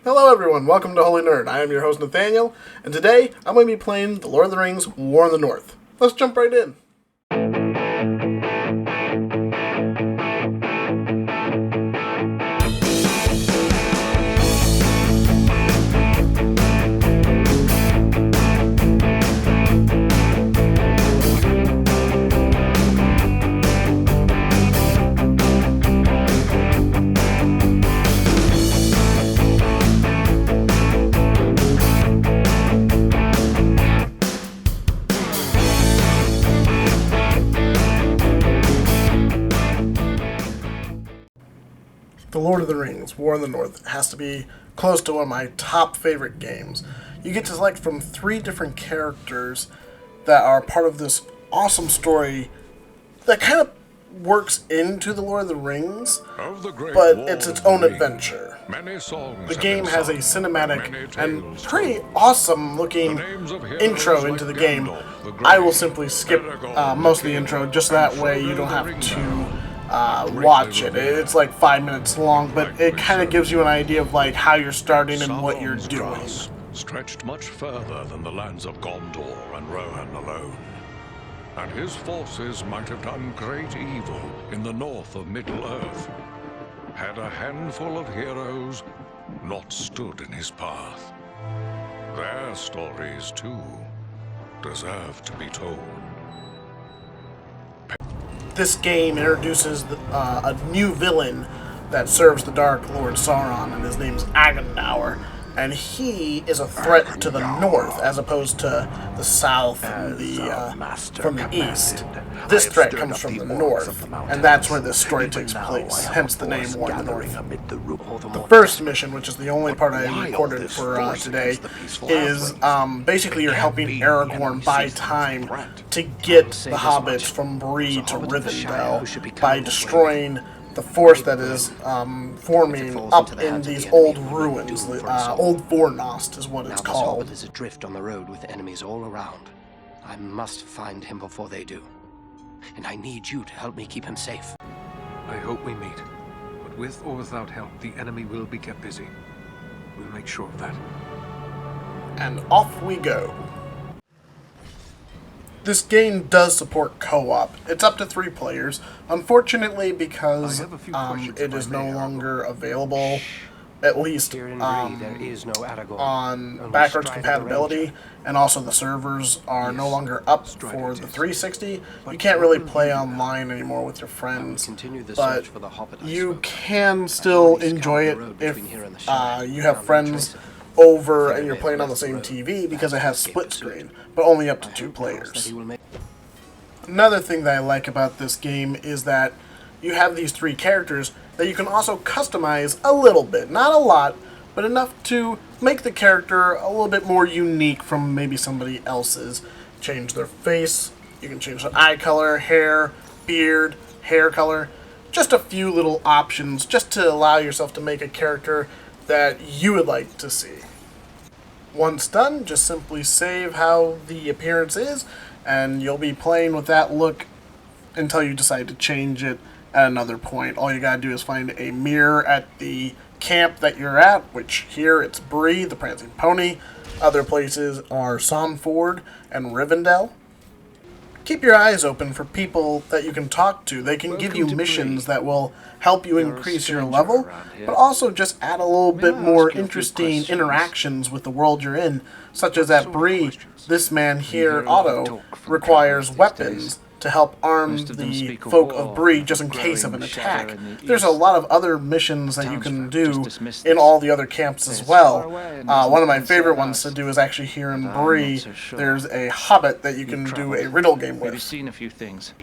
Hello everyone, welcome to Holy Nerd. I am your host Nathaniel, and today I'm going to be playing The Lord of the Rings War in the North. Let's jump right in. The Lord of the Rings, War in the North, has to be close to one of my top favorite games. You get to select from 3 different characters that are part of this awesome story that kind of works into The Lord of the Rings, but it's its own adventure. The game has a cinematic and pretty awesome looking intro into the game. I will simply skip most of the intro, just that way you don't have to watch it. It's like 5 minutes long, but it kind of gives you an idea of like how you're starting and what you're doing. Stretched much further than the lands of Gondor and Rohan alone, and his forces might have done great evil in the north of Middle-earth, had a handful of heroes not stood in his path. Their stories, too, deserve to be told. This game introduces a new villain that serves the Dark Lord Sauron, and his name's Agandaur. And he is a threat to the north as opposed to the south and from the east. This threat comes from the north, and that's where this story takes place, hence the name War in the North. The first mission, which is the only part I recorded for today, is basically you're helping Aragorn buy time to get the hobbits from Bree to Rivendell by destroying the force that is forming up in these old ruins. Old Fornost is what it's called. The hobbit is adrift on the road with enemies all around. I must find him before they do. And I need you to help me keep him safe. I hope we meet. But with or without help, the enemy will be kept busy. We'll make sure of that. And off we go. This game does support co-op. It's up to 3 players. Unfortunately, because it is no longer available, at least on backwards compatibility, and also the servers are no longer up for the 360. You can't really play online anymore with your friends, but you can still enjoy it if you have friends over and you're playing on the same TV, because it has split screen, but only up to 2 players. Another thing that I like about this game is that you have these 3 characters that you can also customize a little bit. Not a lot, but enough to make the character a little bit more unique from maybe somebody else's. Change their face, you can change their eye color, hair, beard, hair color. Just a few little options just to allow yourself to make a character that you would like to see. Once done, just simply save how the appearance is, and you'll be playing with that look until you decide to change it at another point. All you gotta do is find a mirror at the camp that you're at, which here it's Bree, the Prancing Pony. Other places are Somford and Rivendell. Keep your eyes open for people that you can talk to. They can give you missions that will help you increase your level, but also just add a little bit more interesting interactions with the world you're in, such as at Bree, this man here, Otto, requires weapons to help arm the folk of Bree just in case of an attack. There's a lot of other missions that you can do in all the other camps as well. One of my favorite ones to do is actually here in Bree. There's a hobbit that you can do a riddle game with. We've seen a few things.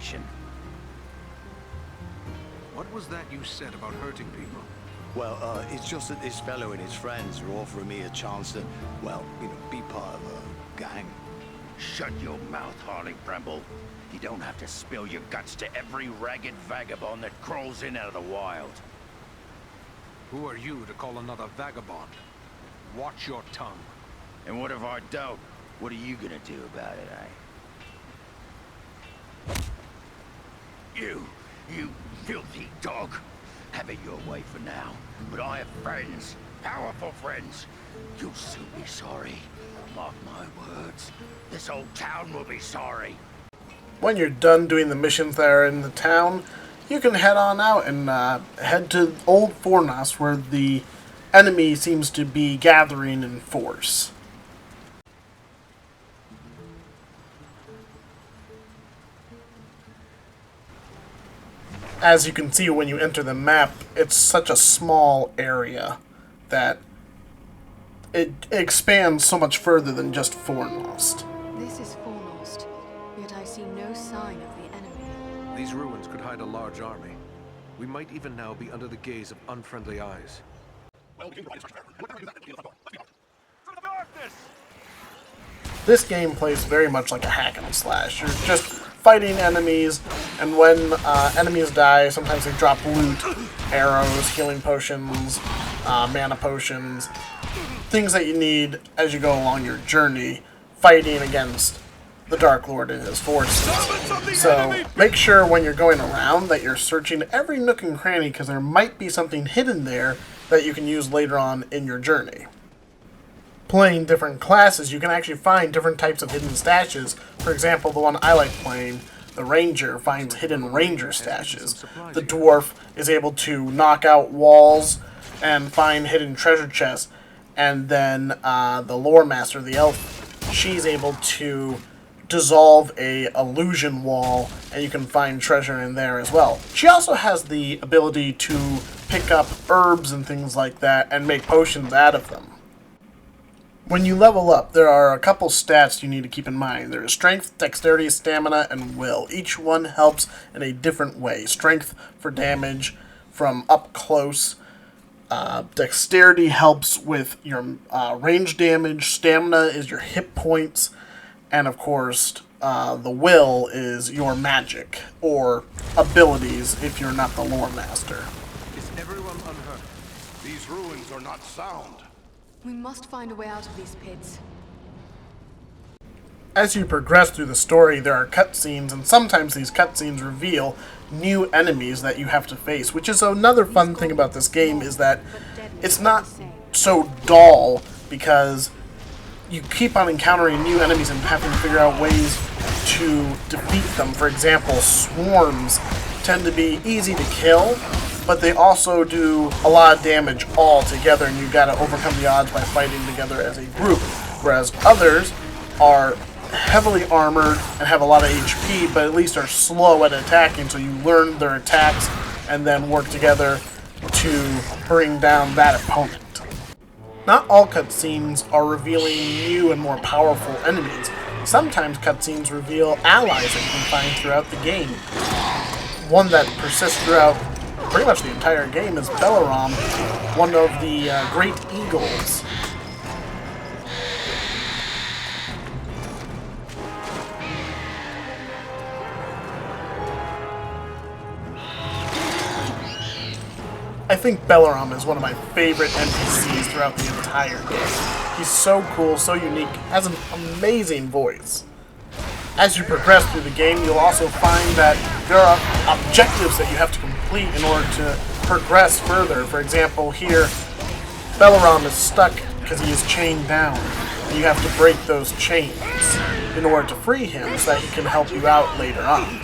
What was that you said about hurting people? Well, it's just that this fellow and his friends are offering me a chance to, well, be part of a gang. Shut your mouth, Harley Bramble. You don't have to spill your guts to every ragged vagabond that crawls in out of the wild. Who are you to call another vagabond? Watch your tongue. And what if I don't? What are you gonna do about it, eh? You filthy dog. Have it your way for now. But I have friends, powerful friends. You'll soon be sorry. Mark my words. This whole town will be sorry. When you're done doing the missions that are in the town, you can head on out and head to Old Fornos, where the enemy seems to be gathering in force. As you can see when you enter the map, it's such a small area that it expands so much further than just Fornost. This is Fornost, yet I see no sign of the enemy. These ruins could hide a large army. We might even now be under the gaze of unfriendly eyes. This game plays very much like a hack and slash. You're just fighting enemies, and when enemies die, sometimes they drop loot, arrows, healing potions, mana potions, things that you need as you go along your journey, fighting against the Dark Lord and his forces. So make sure when you're going around that you're searching every nook and cranny, because there might be something hidden there that you can use later on in your journey. Playing different classes, you can actually find different types of hidden stashes. For example, the one I like playing, the Ranger, finds hidden Ranger stashes. The Dwarf is able to knock out walls and find hidden treasure chests. And then the Lore Master, the Elf, she's able to dissolve a illusion wall, and you can find treasure in there as well. She also has the ability to pick up herbs and things like that and make potions out of them. When you level up, there are a couple stats you need to keep in mind. There is strength, dexterity, stamina, and will. Each one helps in a different way. Strength for damage from up close. Dexterity helps with your range damage. Stamina is your hit points. And of course, the will is your magic or abilities if you're not the Lore Master. Is everyone unhurt? These ruins are not sound. We must find a way out of these pits. As you progress through the story, there are cutscenes, and sometimes these cutscenes reveal new enemies that you have to face, which is another fun thing about this game, is that it's not so dull, because you keep on encountering new enemies and having to figure out ways to defeat them. For example, swarms tend to be easy to kill, but they also do a lot of damage all together, and you gotta overcome the odds by fighting together as a group. Whereas others are heavily armored and have a lot of HP, but at least are slow at attacking, so you learn their attacks and then work together to bring down that opponent. Not all cutscenes are revealing new and more powerful enemies. Sometimes cutscenes reveal allies that you can find throughout the game. One that persists throughout pretty much the entire game is Belaram, one of the Great Eagles. I think Belaram is one of my favorite NPCs throughout the entire game. He's so cool, so unique, has an amazing voice. As you progress through the game, you'll also find that there are objectives that you have to complete in order to progress further. For example, here, Belaram is stuck because he is chained down. And you have to break those chains in order to free him so that he can help you out later on.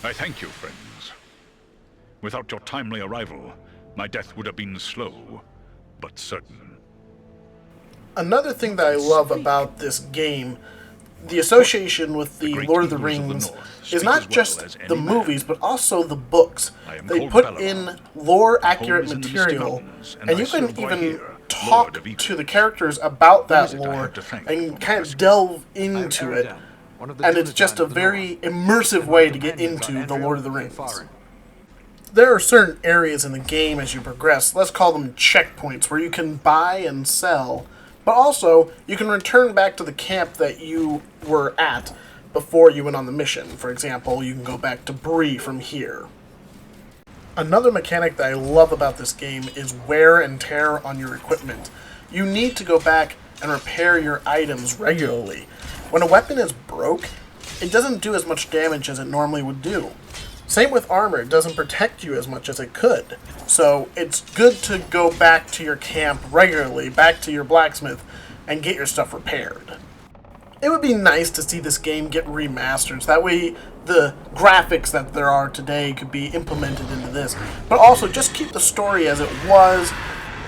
I thank you, friends. Without your timely arrival, my death would have been slow, but certain. Another thing that I love about this game, the association with the Lord of the Rings, is not just the movies, but also the books. They put in lore-accurate material, and you can even talk to the characters about that lore and kind of delve into it. And it's just a very immersive way to get into the Lord of the Rings. there are certain areas in the game as you progress, let's call them checkpoints, where you can buy and sell, but also you can return back to the camp that you were at before you went on the mission. For example, you can go back to Bree from here. Another mechanic that I love about this game is wear and tear on your equipment. You need to go back and repair your items regularly. When a weapon is broke, it doesn't do as much damage as it normally would do. Same with armor, it doesn't protect you as much as it could. So it's good to go back to your camp regularly, back to your blacksmith, and get your stuff repaired. It would be nice to see this game get remastered, so that way the graphics that there are today could be implemented into this. But also, just keep the story as it was.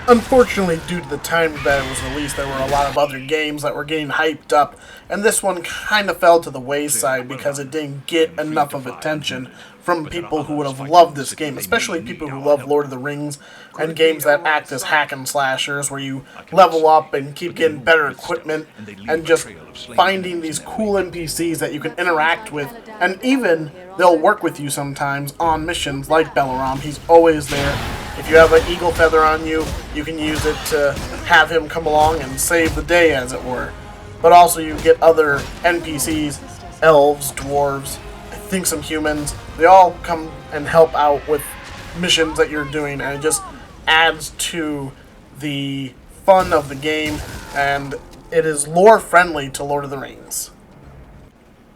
Unfortunately, due to the time that it was released, there were a lot of other games that were getting hyped up, and this one kind of fell to the wayside because it didn't get enough of attention from people who would have loved this game, especially people who love Lord of the Rings and games that act as hack and slashers, where you level up and keep getting better equipment and just finding these cool NPCs that you can interact with, and even they'll work with you sometimes on missions like Balaram. He's always there. If you have an eagle feather on you, you can use it to have him come along and save the day, as it were. But also you get other NPCs, elves, dwarves, I think some humans. They all come and help out with missions that you're doing, and it just adds to the fun of the game, and it is lore friendly to Lord of the Rings.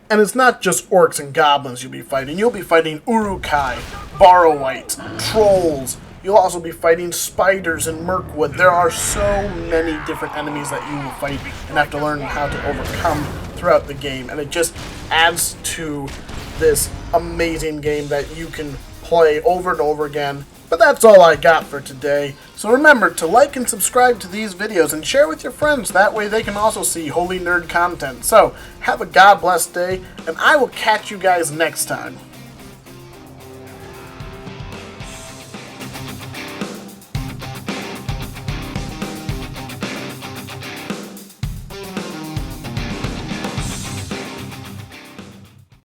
And it's not just orcs and goblins you'll be fighting. You'll be fighting Uruk-hai, Borrowites, trolls. You'll also be fighting spiders in Mirkwood. There are so many different enemies that you will fight and have to learn how to overcome throughout the game. And it just adds to this amazing game that you can play over and over again. But that's all I got for today. So remember to like and subscribe to these videos and share with your friends. That way they can also see Holy Nerd content. So have a God bless day, and I will catch you guys next time.